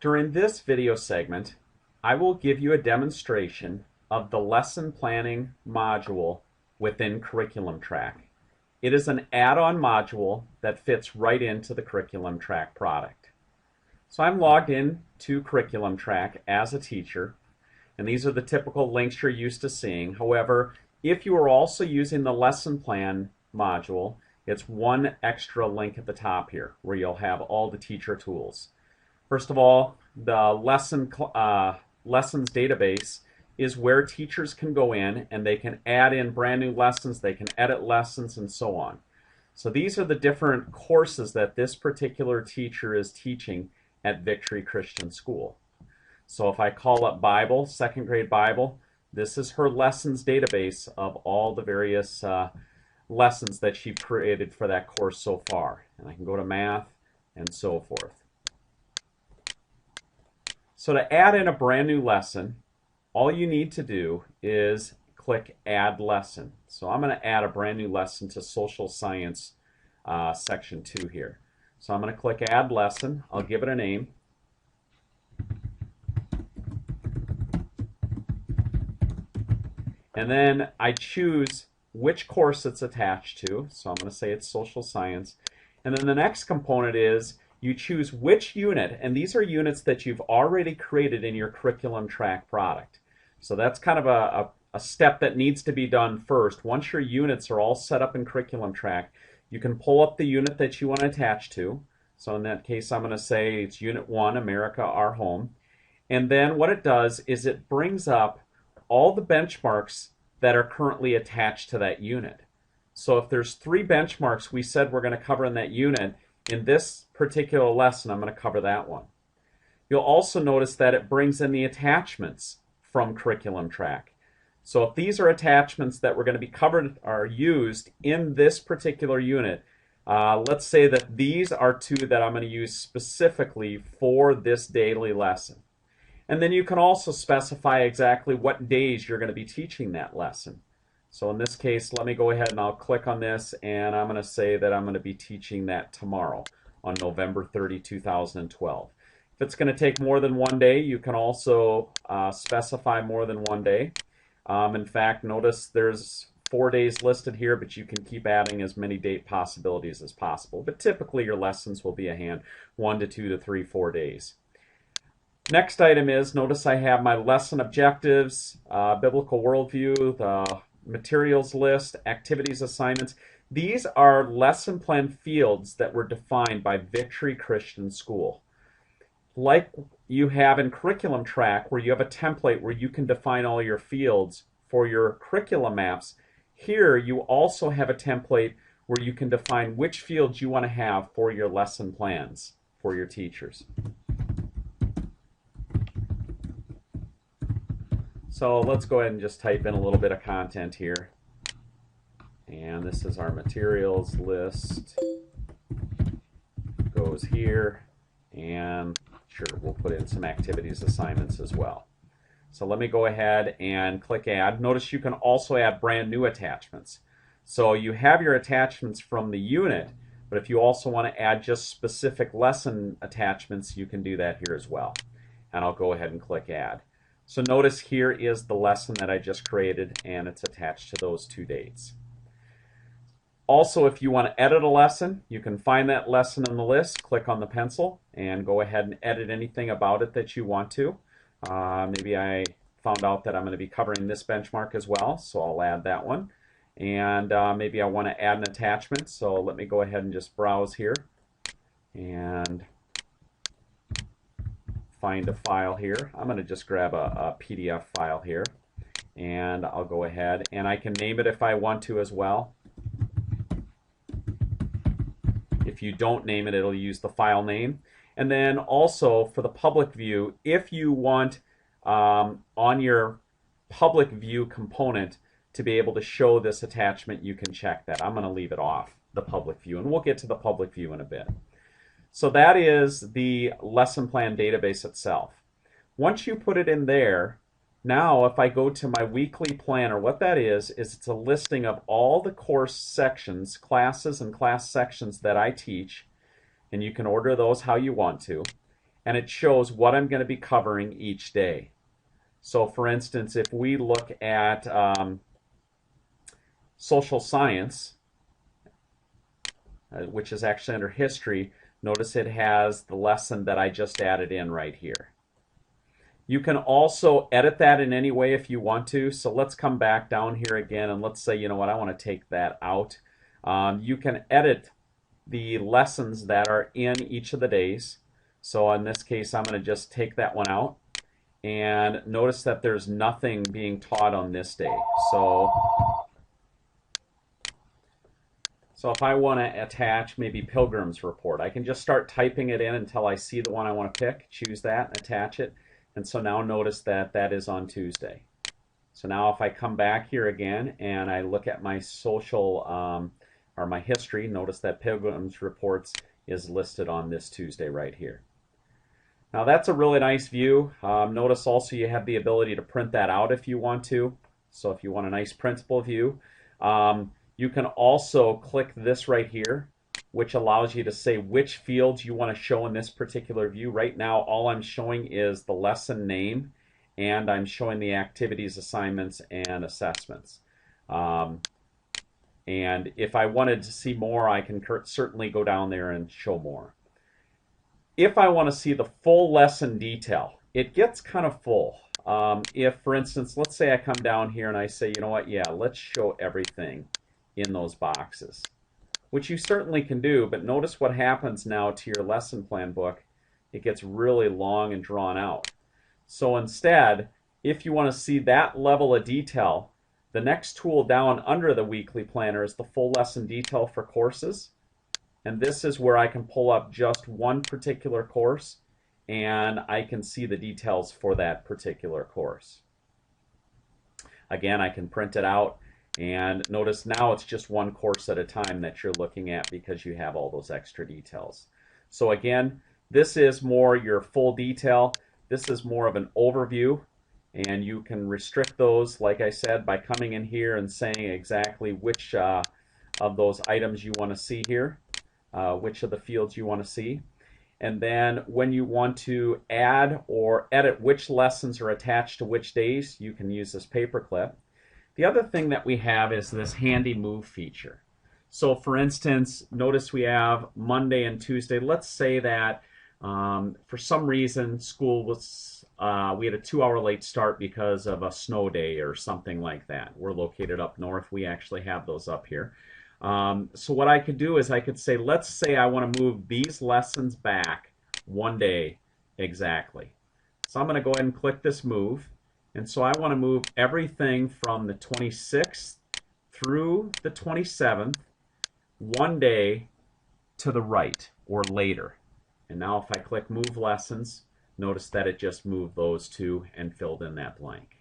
During this video segment, I will give you a demonstration of the lesson planning module within Curriculum Track. It is an add-on module that fits right into the Curriculum Track product. So I'm logged in to Curriculum Track as a teacher, and these are the typical links you're used to seeing. However, if you are also using the lesson plan module, it's one extra link at the top here where you'll have all the teacher tools. First of all, the lessons database is where teachers can go in and they can add in brand new lessons, they can edit lessons, and so on. So these are the different courses that this particular teacher is teaching at Victory Christian School. So if I call up Bible, second grade Bible, this is her lessons database of all the various lessons that she created for that course so far. And I can go to math and so forth. So to add in a brand new lesson, all you need to do is click Add Lesson. So I'm going to add a brand new lesson to Social Science Section 2 here. So I'm going to click Add Lesson. I'll give it a name. And then I choose which course it's attached to. So I'm going to say it's Social Science. And then the next component is you choose which unit, and these are units that you've already created in your Curriculum Track product. So that's kind of a step that needs to be done first. Once your units are all set up in Curriculum Track, you can pull up the unit that you want to attach to. So in that case, I'm going to say it's Unit 1, America, Our Home. And then what it does is it brings up all the benchmarks that are currently attached to that unit. So if there's 3 benchmarks we said we're going to cover in that unit, in this particular lesson, I'm going to cover that one. You'll also notice that it brings in the attachments from Curriculum Track. So if these are attachments that we're going to be covered or used in this particular unit, let's say that these are 2 that I'm going to use specifically for this daily lesson. And then you can also specify exactly what days you're going to be teaching that lesson. So in this case, let me go ahead and I'll click on this, and I'm going to say that I'm going to be teaching that tomorrow on November 30, 2012. If it's going to take more than one day, you can also specify more than one day. In fact, notice there's 4 days listed here, but you can keep adding as many date possibilities as possible. But typically your lessons will be 1 to 2 to 3, 4 days. Next item is, notice I have my lesson objectives, biblical worldview, the materials list, activities assignments. These are lesson plan fields that were defined by Victory Christian School. Like you have in Curriculum Track, where you have a template where you can define all your fields for your curriculum maps, here you also have a template where you can define which fields you want to have for your lesson plans for your teachers. So let's go ahead and just type in a little bit of content here. And this is our materials list. Goes here. And sure, we'll put in some activities assignments as well. So let me go ahead and click Add. Notice you can also add brand new attachments. So you have your attachments from the unit, but if you also want to add just specific lesson attachments, you can do that here as well. And I'll go ahead and click Add. So notice here is the lesson that I just created, and it's attached to those 2 dates. Also, if you want to edit a lesson, you can find that lesson in the list, click on the pencil, and go ahead and edit anything about it that you want to. Maybe I found out that I'm going to be covering this benchmark as well, so I'll add that one. And maybe I want to add an attachment, so let me go ahead and just browse here and find a file here. I'm going to just grab a PDF file here, and I'll go ahead and I can name it if I want to as well. If you don't name it, it'll use the file name. And then also for the public view, if you want on your public view component to be able to show this attachment, you can check that. I'm going to leave it off, the public view, and we'll get to the public view in a bit. So that is the lesson plan database itself. Once you put it in there, now if I go to my weekly planner, what that is it's a listing of all the course sections, classes and class sections that I teach, and you can order those how you want to. and it shows what I'm going to be covering each day. So for instance, if we look at social science, which is actually under history, notice it has the lesson that I just added in right here. You can also edit that in any way if you want to. So let's come back down here again, and let's say, you know what, I want to take that out. You can edit the lessons that are in each of the days. So in this case, I'm going to just take that one out. And notice that there's nothing being taught on this day. So if I want to attach maybe Pilgrim's Report, I can just start typing it in until I see the one I want to pick, choose that, and attach it. And so now notice that that is on Tuesday. So now if I come back here again and I look at my social or my history, notice that Pilgrim's Reports is listed on this Tuesday right here. Now that's a really nice view. Notice also you have the ability to print that out if you want to. So if you want a nice printable view, you can also click this right here, which allows you to say which fields you want to show in this particular view. Right now, all I'm showing is the lesson name, and I'm showing the activities, assignments, and assessments. And if I wanted to see more, I can certainly go down there and show more. If I want to see the full lesson detail, it gets kind of full. If, for instance, let's say I come down here and I say, you know what, yeah, let's show everything in those boxes, which you certainly can do, but notice what happens now to your lesson plan book. It gets really long and drawn out. So instead, if you want to see that level of detail, the next tool down under the weekly planner is the full lesson detail for courses. And this is where I can pull up just one particular course, and I can see the details for that particular course. Again, I can print it out. And notice now it's just one course at a time that you're looking at because you have all those extra details. So again, this is more your full detail. This is more of an overview, and you can restrict those, like I said, by coming in here and saying exactly which of those items you want to see here, which of the fields you want to see. And then when you want to add or edit which lessons are attached to which days, you can use this paperclip. The other thing that we have is this handy move feature. So for instance, notice we have Monday and Tuesday. Let's say that for some reason school was, we had a 2-hour late start because of a snow day or something like that. We're located up north. We actually have those up here. So what I could do is I could say, let's say I want to move these lessons back one day exactly. So I'm going to go ahead and click this move. And so I want to move everything from the 26th through the 27th, one day to the right or later. And now if I click Move Lessons, notice that it just moved those two and filled in that blank.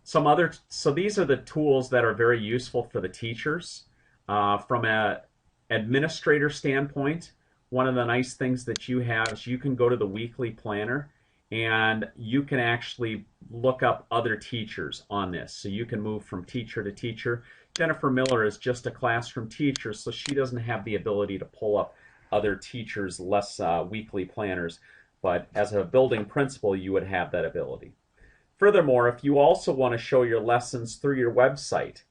So these are the tools that are very useful for the teachers. From an administrator standpoint, one of the nice things that you have is you can go to the weekly planner and you can actually look up other teachers on this. So you can move from teacher to teacher. Jennifer Miller is just a classroom teacher, so she doesn't have the ability to pull up other teachers' weekly planners. But as a building principal, you would have that ability. Furthermore, if you also want to show your lessons through your website,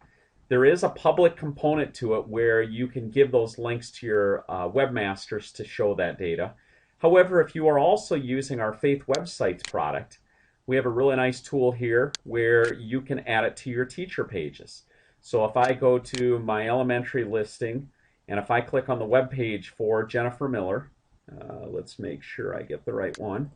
there is a public component to it where you can give those links to your webmasters to show that data. However, if you are also using our Faith Websites product, we have a really nice tool here where you can add it to your teacher pages. So if I go to my elementary listing, and if I click on the web page for Jennifer Miller, let's make sure I get the right one.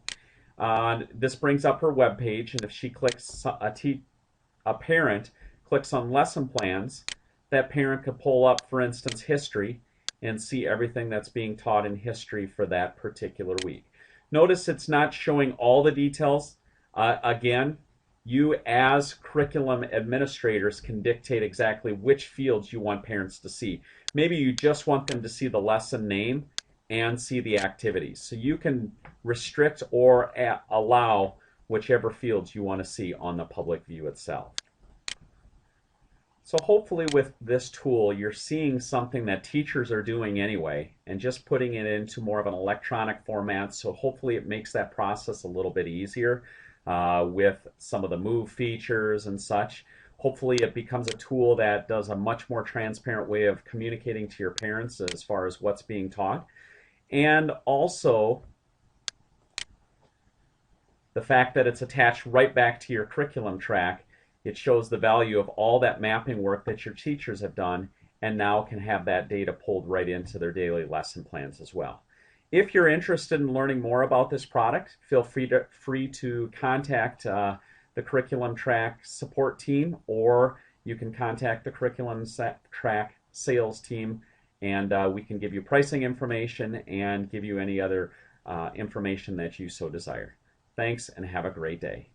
This brings up her web page, and if she clicks, a parent clicks on lesson plans, that parent could pull up, for instance, history, and see everything that's being taught in history for that particular week. Notice it's not showing all the details. Again, you as curriculum administrators can dictate exactly which fields you want parents to see. Maybe you just want them to see the lesson name and see the activities. So you can restrict or allow whichever fields you want to see on the public view itself. So hopefully with this tool, you're seeing something that teachers are doing anyway and just putting it into more of an electronic format. So hopefully it makes that process a little bit easier with some of the move features and such. Hopefully it becomes a tool that does a much more transparent way of communicating to your parents as far as what's being taught. And also the fact that it's attached right back to your curriculum track, it shows the value of all that mapping work that your teachers have done and now can have that data pulled right into their daily lesson plans as well. If you're interested in learning more about this product, feel free to contact the curriculum track support team, or you can contact the curriculum track sales team, and we can give you pricing information and give you any other information that you so desire. Thanks, and have a great day.